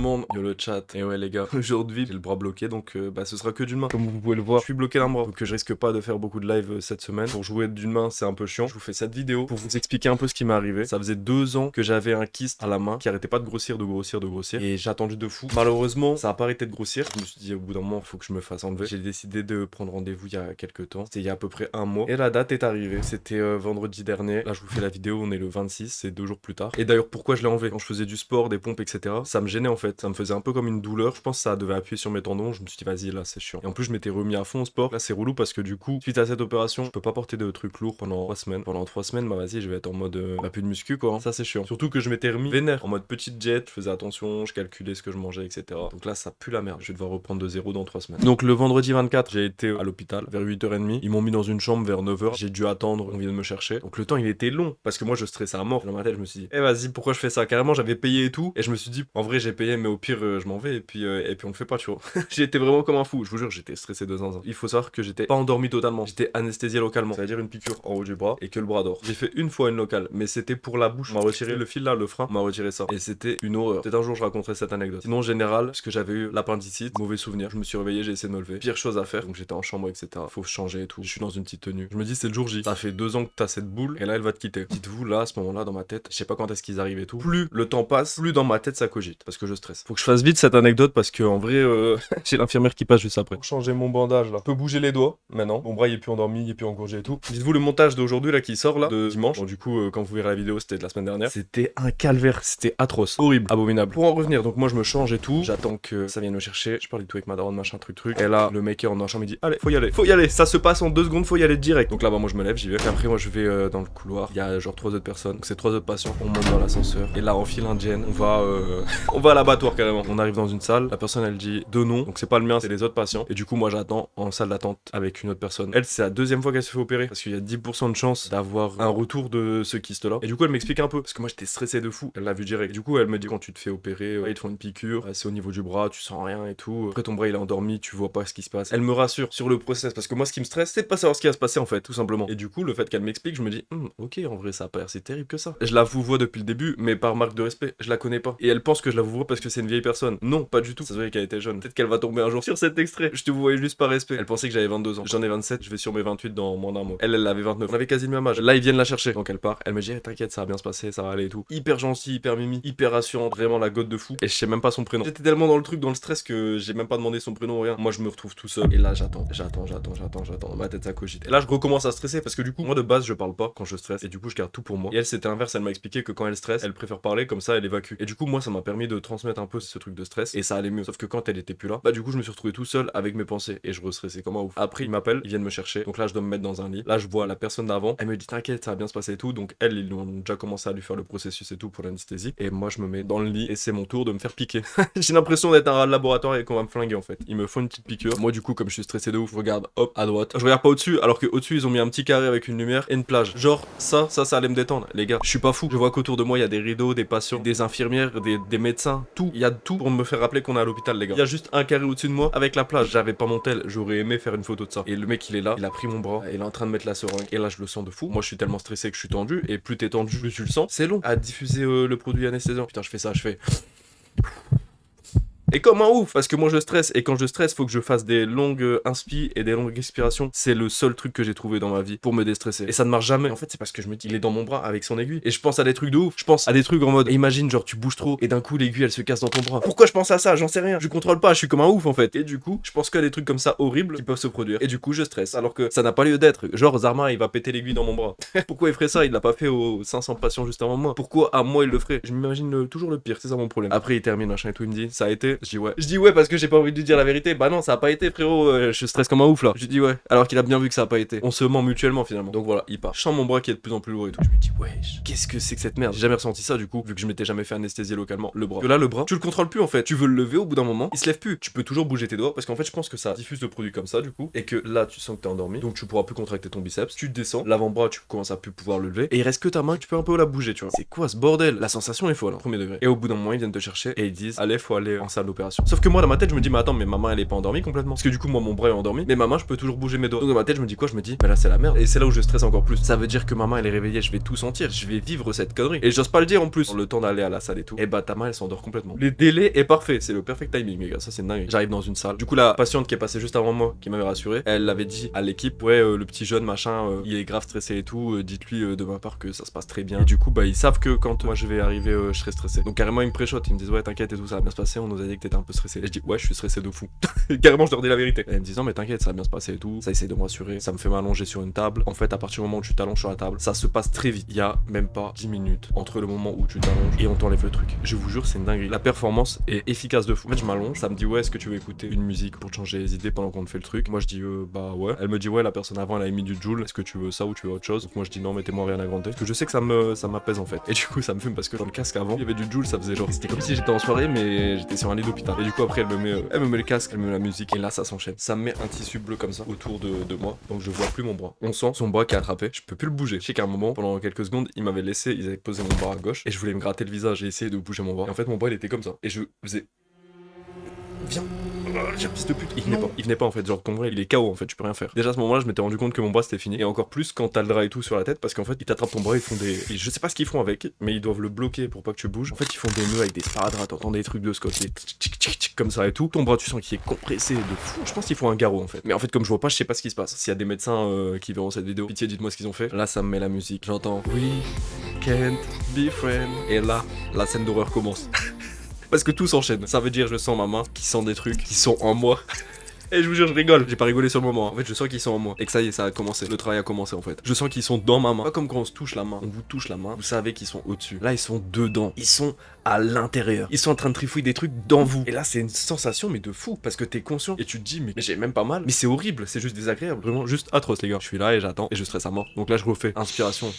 monde, yo le chat. Et ouais les gars, aujourd'hui j'ai le bras bloqué donc ce sera que d'une main. Comme vous pouvez le voir, je suis bloqué d'un bras. Donc je risque pas de faire beaucoup de live cette semaine. Pour jouer d'une main c'est un peu chiant. Je vous fais cette vidéo pour vous expliquer un peu ce qui m'est arrivé. Ça faisait 2 ans que j'avais un kyste à la main qui arrêtait pas de grossir, de grossir, de grossir. Et j'ai attendu de fou. Malheureusement ça a pas arrêté de grossir. Je me suis dit au bout d'un moment faut que je me fasse enlever. J'ai décidé de prendre rendez-vous il y a quelques temps. C'était il y a à peu près un mois. Et la date est arrivée. C'était vendredi dernier. Là je vous fais la vidéo, on est le 26, c'est 2 jours plus tard. Et d'ailleurs pourquoi je l'ai enlevé? Quand je faisais du sport, des pompes, etc. Ça me gênait en fait. Ça me faisait un peu comme une douleur. Je pense que ça devait appuyer sur mes tendons. Je me suis dit vas-y là c'est chiant. Et en plus je m'étais remis à fond au sport. Là c'est relou parce que du coup suite à cette opération je peux pas porter de trucs lourds pendant 3 semaines. Pendant 3 semaines bah vas-y je vais être en mode plus de muscu quoi. Ça c'est chiant. Surtout que je m'étais remis vénère en mode petite jet. Je faisais attention, je calculais ce que je mangeais, etc. Donc là ça pue la merde. Je vais devoir reprendre de zéro dans 3 semaines. Donc le vendredi 24 j'ai été à l'hôpital vers 8h30. Ils m'ont mis dans une chambre vers 9h. J'ai dû attendre, on vient de me chercher. Donc le temps il était long parce que moi je stressais à mort. Dans ma tête je me suis dit vas-y pourquoi je fais ça? Carrément j'avais payé et tout. Et je me suis dit en vrai j'ai payé mais au pire je m'en vais et puis on le fait pas tu vois. J'ai été vraiment comme un fou. Je vous jure j'étais stressé de zinzin. Il faut savoir que j'étais pas endormi totalement. J'étais anesthésié localement. Ça veut dire une piqûre en haut du bras et que le bras dort. J'ai fait une fois une locale mais c'était pour la bouche. On m'a retiré le fil là, le frein. On m'a retiré ça. Et c'était une horreur. Peut-être un jour je raconterai cette anecdote. Sinon en général parce que j'avais eu l'appendicite. Mauvais souvenir. Je me suis réveillé, j'ai essayé de me lever. Pire chose à faire. Donc j'étais en chambre etc. Faut changer et tout. Je suis dans une petite tenue. Je me dis c'est le jour J. Ça fait 2 ans que t'as cette boule et là elle va te quitter. Dites-vous là à ce moment là dans ma tête. Je sais pas quand est-ce qu'ils arrivent et tout. Plus le temps passe, plus dans ma tête ça cogite. Parce que je stresse. Faut que je fasse vite cette anecdote parce que en vrai j'ai l'infirmière qui passe juste après. Pour changer mon bandage là. Je peux bouger les doigts maintenant. Mon bras il est plus endormi, il est plus engorgé et tout. Dites-vous le montage d'aujourd'hui là qui sort là de dimanche. Bon du coup quand vous verrez la vidéo c'était de la semaine dernière. C'était un calvaire, c'était atroce, horrible, abominable. Pour en revenir donc moi je me change et tout. J'attends que ça vienne me chercher. Je parle du tout avec ma daronne machin truc. Et là le mec est en chambre il dit allez faut y aller. Ça se passe en 2 secondes, faut y aller direct. Donc là bah moi je me lève, j'y vais. Et après moi je vais dans le couloir. Il y a genre 3 autres personnes. Donc c'est 3 autres patients. On monte dans l'ascenseur. Et là en file indienne, on va on va à l'abattoir carrément. On arrive dans une salle. La personne elle dit 2 noms. Donc c'est pas le mien, c'est les autres patients. Et du coup moi j'attends en salle d'attente avec une autre personne. Elle c'est la 2e fois qu'elle se fait opérer parce qu'il y a 10% de chance d'avoir un retour de ce kyste là. Et du coup elle m'explique un peu parce que moi j'étais stressé de fou. Elle l'a vu direct. Du coup elle me dit quand tu te fais opérer, ils te font une piqûre, c'est au niveau du bras, tu sens rien et tout. Après ton bras il est endormi, tu vois pas ce qui se passe. Elle me rassure sur le process parce que moi ce qui me stresse c'est de pas savoir ce qui va se passer en fait tout simplement. Et du coup le fait qu'elle m'explique je me dis ok en vrai ça a pas l'air si terrible que ça. Je la vous vois depuis le début mais par marque de respect je la connais pas. Et elle pense que je la vous vois parce que c'est une vieille personne. Non pas du tout. Ça se voyait qu'elle était jeune. Peut-être qu'elle va tomber un jour sur cet extrait. Je te voyais juste par respect. Elle pensait que j'avais 22 ans. J'en ai 27, je vais sur mes 28 dans moins d'un mois. Elle avait 29. On avait quasi le même âge. Là ils viennent la chercher. Donc elle part. Elle me dit t'inquiète ça va bien se passer, ça va aller et tout. Hyper gentil, hyper mimi, hyper rassurante, vraiment la gote de fou. Et je sais même pas son prénom. J'étais tellement dans le truc, dans le stress que j'ai même pas demandé son prénom ou rien. Moi je me retrouve tout seul. Et là j'attends. Dans ma tête ça cogite. Et là je recommence à stresser parce que du coup moi de base je parle pas quand je stresse et du coup je garde tout pour moi. Et elle c'était inverse, elle m'a expliqué que quand elle stresse, elle préfère parler comme ça elle évacue. Et du coup moi ça m'a permis de transmettre un peu ce truc de stress et ça allait mieux. Sauf que quand elle était plus là, bah du coup je me suis retrouvé tout seul avec mes pensées et je restressais comme un ouf. Après ils m'appellent, ils viennent me chercher. Donc là je dois me mettre dans un lit. Là je vois la personne d'avant, elle me dit t'inquiète ça va bien se passer et tout. Donc elle ils ont déjà commencé à lui faire le processus et tout pour l'anesthésie. Et moi je me mets dans le lit et c'est mon tour de me faire piquer. J'ai l'impression d'être un rat de laboratoire et qu'on va me flinguer en fait. Ils me font une petite piqûre. Moi du coup comme je suis stressé de ouf, je regarde hop à droite. Je regarde pas au-dessus alors que au-dessus ils ont mis un petit carré avec une lumière et une plage. Genre ça allait me détendre. Les gars, je suis pas fou. Je vois qu'autour de moi il y a des rideaux, des patients, des infirmières, des médecins, tout. Il y a de tout pour me faire rappeler qu'on est à l'hôpital les gars. Il y a juste un carré au-dessus de moi avec la plage. J'avais pas mon tel, j'aurais aimé faire une photo de ça. Et le mec il est là, il a pris mon bras, il est en train de mettre la seringue. Et là je le sens de fou. Moi je suis tellement stressé que je suis tendu et plus t'es tendu, plus tu le sens. C'est long à diffuser le produit anesthésiant. Putain je fais ça, je fais. Et comme un ouf, parce que moi je stresse, et quand je stresse, faut que je fasse des longues inspi et des longues expirations. C'est le seul truc que j'ai trouvé dans ma vie pour me déstresser. Et ça ne marche jamais. En fait, c'est parce que je me dis, il est dans mon bras avec son aiguille. Et je pense à des trucs de ouf. Je pense à des trucs en mode, imagine, genre tu bouges trop, et d'un coup l'aiguille elle se casse dans ton bras. Pourquoi je pense à ça? J'en sais rien. Je contrôle pas, je suis comme un ouf en fait. Et du coup, je pense qu'à des trucs comme ça horribles qui peuvent se produire. Et du coup, je stresse. Alors que ça n'a pas lieu d'être. Genre, Zarma, il va péter l'aiguille dans mon bras. Pourquoi il ferait ça? Il l'a pas fait aux 500 patients juste avant moi. Pourquoi à moi il le ferait? Je m'imagine toujours le pire. C'est ça mon problème. Après, il termine machin et tout. Il me dit, ça a été? Je dis ouais parce que j'ai pas envie de lui dire la vérité. Bah non ça a pas été frérot, je stresse comme un ouf là. Je lui dis ouais alors qu'il a bien vu que ça a pas été. On se ment mutuellement finalement. Donc voilà il part. Je sens mon bras qui est de plus en plus lourd et tout. Je me dis wesh qu'est-ce que c'est que cette merde. J'ai jamais ressenti ça du coup vu que je m'étais jamais fait anesthésier localement le bras. Que là le bras tu le contrôles plus en fait. Tu veux le lever au bout d'un moment il se lève plus. Tu peux toujours bouger tes doigts parce qu'en fait je pense que ça diffuse le produit comme ça du coup et que là tu sens que t'es endormi donc tu pourras plus contracter ton biceps. Tu te descends l'avant-bras tu commences à plus pouvoir le lever et il reste que ta main tu peux un peu la bouger tu vois. C'est quoi ce bordel? La sensation est folle hein, premier degré. Et au bout d'un moment ils viennent te chercher et ils disent allez faut aller en salle de l'opération. Sauf que moi dans ma tête je me dis mais attends, mais ma main elle est pas endormie complètement. Parce que du coup moi mon bras est endormi, mais ma main je peux toujours bouger mes doigts. Donc dans ma tête je me dis quoi? Je me dis bah là c'est la merde. Et c'est là où je stresse encore plus. Ça veut dire que ma main elle est réveillée, je vais tout sentir, je vais vivre cette connerie. Et j'ose pas le dire en plus. Le temps d'aller à la salle et tout. Et bah ta main elle s'endort complètement. Le délai est parfait, c'est le perfect timing les gars, ça c'est dingue. J'arrive dans une salle. Du coup la patiente qui est passée juste avant moi, qui m'avait rassuré, elle avait dit à l'équipe ouais le petit jeune machin, il est grave stressé et tout, dites-lui de ma part que ça se passe très bien. Et du coup bah ils savent que quand moi je vais arriver je serai stressé. Donc carrément ils me préchotent, ils me disent ouais t'inquiète et tout, ça va bien se passer, on nous a dit que t'étais un peu stressé. Et je dis ouais je suis stressé de fou. Carrément je leur dis la vérité. Et elle me dit non mais t'inquiète ça va bien se passer et tout, ça essaye de me rassurer, ça me fait m'allonger sur une table. En fait à partir du moment où tu t'allonges sur la table, ça se passe très vite. Il y a même pas 10 minutes entre le moment où tu t'allonges et on t'enlève le truc. Je vous jure c'est une dinguerie. La performance est efficace de fou. En fait je m'allonge, ça me dit ouais est-ce que tu veux écouter une musique pour te changer les idées pendant qu'on te fait le truc. Moi je dis bah ouais. Elle me dit ouais la personne avant elle a mis du Joule, est-ce que tu veux ça ou tu veux autre chose. Donc moi je dis non mettez-moi rien à grandir. Parce que je sais que ça m'apaise en fait. Et du coup ça me fume parce que dans le casque avant il y avait du Joule, ça faisait genre c'était comme si j'étais en soirée mais j'étais sur un lit d'hôpital. Et du coup après elle me met le casque, elle me met la musique et là ça s'enchaîne. Ça me met un tissu bleu comme ça autour de moi, donc je vois plus mon bras. On sent son bras qui est attrapé, je peux plus le bouger. Je sais qu'à un moment pendant quelques secondes ils m'avaient laissé, ils avaient posé mon bras à gauche et je voulais me gratter le visage et essayer de bouger mon bras. Et en fait mon bras il était comme ça et je faisais viens. J'ai un fils de pute. Il venait pas en fait, genre ton bras il est KO en fait, tu peux rien faire. Déjà à ce moment là je m'étais rendu compte que mon bras c'était fini. Et encore plus quand t'as le drap et tout sur la tête parce qu'en fait ils t'attrapent ton bras, ils font des. Je sais pas ce qu'ils font avec, mais ils doivent le bloquer pour pas que tu bouges. En fait ils font des nœuds avec des sparadraps, t'entends des trucs de Scott, des comme ça et tout. Ton bras tu sens qu'il est compressé de fou. Je pense qu'ils font un garrot en fait. Mais en fait comme je vois pas, je sais pas ce qui se passe. S'il y a des médecins qui verront cette vidéo, pitié dites-moi ce qu'ils ont fait. Là ça me met la musique, j'entends We can't be friends. Et là, la scène d'horreur commence. Parce que tout s'enchaîne. Ça veut dire je sens ma main qui sent des trucs qui sont en moi. Et je vous jure, je rigole. J'ai pas rigolé sur le moment. En fait, je sens qu'ils sont en moi. Et que ça y est, ça a commencé. Le travail a commencé en fait. Je sens qu'ils sont dans ma main. Pas comme quand on se touche la main. On vous touche la main. Vous savez qu'ils sont au-dessus. Là, ils sont dedans. Ils sont à l'intérieur. Ils sont en train de trifouiller des trucs dans vous. Et là, c'est une sensation, mais de fou. Parce que t'es conscient. Et tu te dis, mais j'ai même pas mal. Mais c'est horrible. C'est juste désagréable. Vraiment, juste atroce, les gars. Je suis là et j'attends. Et je stresse à mort. Donc là, je refais. Inspiration.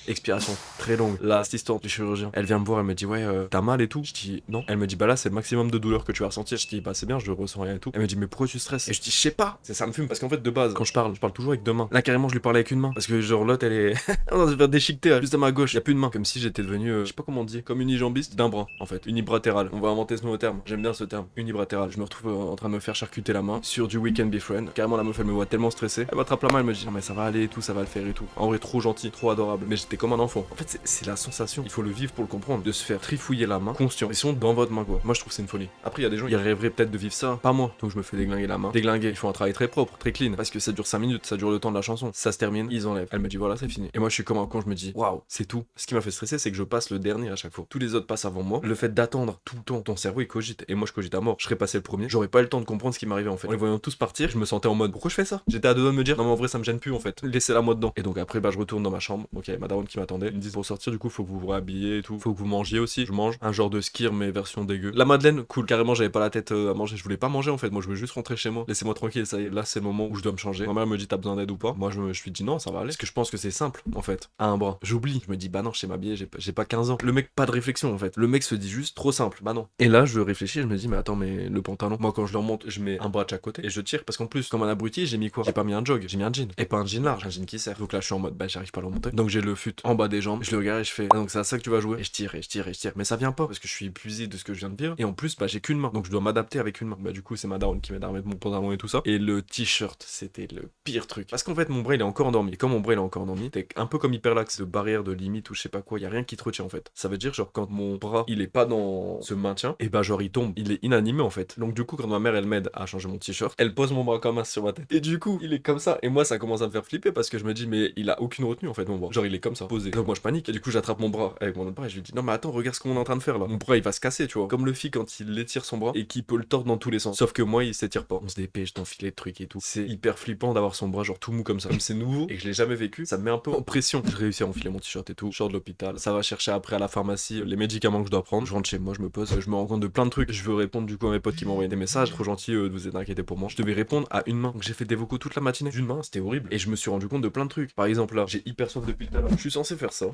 Expiration très longue. L'assistante du chirurgien, elle vient me voir, elle me dit ouais t'as mal et tout. Je dis non. Elle me dit bah là c'est le maximum de douleur que tu vas ressentir. Je dis bah c'est bien, je ressens rien et tout. Elle me dit mais pourquoi tu stresses? Et je dis je sais pas. Ça me fume parce qu'en fait de base quand je parle toujours avec deux mains. Là carrément je lui parlais avec une main parce que genre l'autre elle est on va se faire déchiqueter juste à ma gauche. Y a plus de main. Comme si j'étais devenu je sais pas comment on dit, comme unijambiste d'un bras en fait. Unibratéral. On va inventer ce nouveau terme. J'aime bien ce terme. Unibratéral. Je me retrouve en train de me faire charcuter la main sur du We Can Be Friend. Carrément la meuf elle me voit tellement stressée. Elle m'attrape la main, elle me dit non mais ça va aller et tout, ça va le faire et tout. En vrai trop gentil, trop adorable. Mais j'étais comme un enfant. En fait c'est la sensation, il faut le vivre pour le comprendre, de se faire trifouiller la main, conscient, ils sont dans votre main quoi. Moi je trouve c'est une folie. Après il y a des gens, ils rêveraient peut-être de vivre ça, pas moi. Donc je me fais déglinguer la main. Déglinguer, ils font un travail très propre, très clean, parce que ça dure 5 minutes, ça dure le temps de la chanson. Ça se termine, ils enlèvent. Elle me dit voilà c'est fini. Et moi je suis comme un con, je me dis waouh, c'est tout. Ce qui m'a fait stresser c'est que je passe le dernier à chaque fois. Tous les autres passent avant moi. Le fait d'attendre tout le temps, ton cerveau il cogite. Et moi je cogite à mort. Je serais passé le premier, j'aurais pas eu le temps de comprendre ce qui m'arrivait en fait. En les voyant tous partir, je me sentais en mode pourquoi je fais ça? J'étais à deux doigts de me dire non mais en vrai ça me gêne plus en fait. Laissez-la moi dedans. Et donc après bah je retourne dans ma chambre. Donc il y avait ma daronne qui m'attendait. Ils me disent pour sortir du coup faut que vous vous rhabillez et tout. Faut que vous mangiez aussi. Je mange un genre de skir mais version dégueu. La madeleine, cool. Carrément j'avais pas la tête à manger. Je voulais pas manger en fait. Moi je voulais juste rentrer chez moi. Laissez-moi tranquille. Ça y est, là c'est le moment où je dois me changer. Ma mère me dit t'as besoin d'aide ou pas? Moi je me suis dit non ça va aller. Parce que je pense que c'est simple en fait. À un bras. J'oublie. Je me dis bah non je sais m'habiller. J'ai pas 15 ans. Le mec pas de réflexion en fait. Le mec se dit juste trop simple. Bah non. Et là je réfléchis. Je me dis mais attends mais le pantalon. Moi quand je le remonte je mets un bras de chaque côté et je tire parce qu'en plus comme un abruti j'ai mis quoi? J'ai pas mis un jog. J'ai mis un jean. Et pas un jean large. Un jean qui sert. Donc là je suis en mode bah j'arrive pas à le remonter. Donc j'ai le fut en bas des jambes. Je le regarde et je fais ah, donc c'est à ça que tu vas jouer. Et je tire et je tire et je tire. Mais ça vient pas parce que je suis épuisé de ce que je viens de vivre. Et en plus bah j'ai qu'une main. Donc je dois m'adapter avec une main. Bah du coup c'est ma daronne qui m'aide à remettre mon pantalon et tout ça. Et le t-shirt c'était le pire truc. Parce qu'en fait mon bras il est encore endormi. Et comme mon bras il est encore endormi, t'es un peu comme hyperlaxe de barrière de limite ou je sais pas quoi. Y a rien qui te retient en fait. Ça veut dire genre quand mon bras il est pas dans ce maintien, et bah genre il tombe. Il est inanimé en fait. Donc du coup quand ma mère elle m'aide à changer mon t-shirt, elle pose mon bras comme un sur ma tête. Et du coup il est comme ça. Et moi ça commence à me faire flipper parce que je me dis mais il a aucune retenue en fait mon bras. Genre il est comme ça posé. Donc moi je panique. Et du coup j'attrape mon bras avec mon autre bras et je lui dis non mais attends regarde ce qu'on est en train de faire là. Mon bras il va se casser tu vois. Comme le fit quand il étire son bras et qu'il peut le tordre dans tous les sens. Sauf que moi il s'étire pas. On se dépêche d'enfiler le truc et tout. C'est hyper flippant d'avoir son bras genre tout mou comme ça. Comme c'est nouveau et que je l'ai jamais vécu, ça me met un peu en pression. Je réussis à enfiler mon t-shirt et tout. Je sors de l'hôpital. Ça va chercher après à la pharmacie les médicaments que je dois prendre. Je rentre chez moi, je me pose, je me rends compte de plein de trucs. Je veux répondre du coup à mes potes qui m'ont envoyé des messages. Trop gentil de vous être inquiété pour moi. Je devais répondre à une main. Donc j'ai fait des vocaux toute la matinée d'une main, c'était horrible. Et je me suis rendu compte de plein de trucs. Par exemple là, j'ai hyper soif depuis tout à l'heure. Je suis censé faire ça.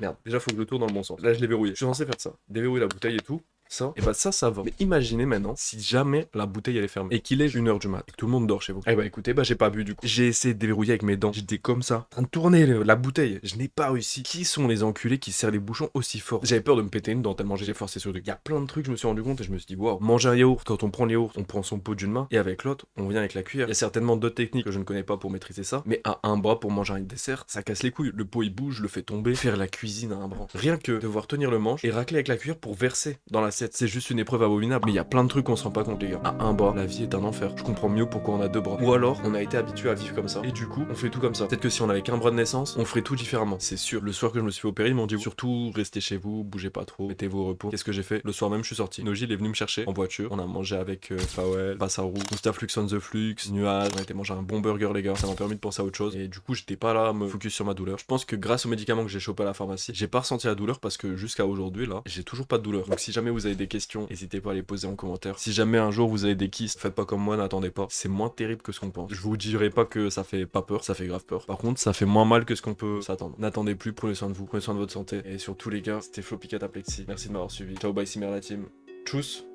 Merde, déjà faut que je le tourne dans le bon sens. Là je l'ai verrouillé. Je suis censé faire ça. Déverrouiller la bouteille et tout. ça, et bah ça va. Mais imaginez maintenant si jamais la bouteille elle est fermée et qu'il est 1h du mat et que tout le monde dort chez vous. Eh bah écoutez, bah j'ai pas bu du coup. J'ai essayé de déverrouiller avec mes dents. J'étais comme ça, en train de tourner la bouteille. Je n'ai pas réussi. Qui sont les enculés qui serrent les bouchons aussi fort? J'avais peur de me péter une dent tellement j'ai forcé sur le truc. Il y a plein de trucs, je me suis rendu compte et je me suis dit, waouh, manger un yaourt, quand on prend le yaourt, on prend son pot d'une main et avec l'autre, on vient avec la cuillère. Il y a certainement d'autres techniques que je ne connais pas pour maîtriser ça, mais à un bras pour manger un dessert, ça casse les couilles. Le pot il bouge, je le fais tomber, faire la cuisine à un bras. Rien que devoir tenir le manche et racler avec la cuillère pour verser dans l'assiette. C'est juste une épreuve abominable. Mais il y a plein de trucs qu'on se rend pas compte, les gars. À un bras, la vie est un enfer. Je comprends mieux pourquoi on a 2 bras. Ou alors, on a été habitué à vivre comme ça. Et du coup, on fait tout comme ça. Peut-être que si on avait qu'un bras de naissance, on ferait tout différemment. C'est sûr. Le soir que je me suis fait opérer, ils m'ont dit surtout restez chez vous, bougez pas trop, mettez-vous au repos. Qu'est-ce que j'ai fait? Le soir même, je suis sorti. Noji, il est venu me chercher en voiture. On a mangé avec Fawel, Bassarou, Gustave Flux on the Flux, Nuage. On a été manger un bon burger, les gars. Ça m'a permis de penser à autre chose. Et du coup, j'étais pas là à me focus sur ma douleur. Je pense que grâce aux médicaments que j'ai chopé à la pharmacie, j'ai pas ressenti la douleur parce que jusqu'à aujourd'hui, là, j'ai toujours pas de douleur. Donc si jamais vous avez des questions, n'hésitez pas à les poser en commentaire. Si jamais un jour vous avez des kystes, faites pas comme moi, n'attendez pas. C'est moins terrible que ce qu'on pense. Je vous dirai pas que ça fait pas peur, ça fait grave peur. Par contre, ça fait moins mal que ce qu'on peut s'attendre. N'attendez plus, prenez soin de vous, prenez soin de votre santé. Et surtout les gars, c'était Flo Picat Plexi. Merci de m'avoir suivi. Ciao, bye, Simmer la team. Tchuss.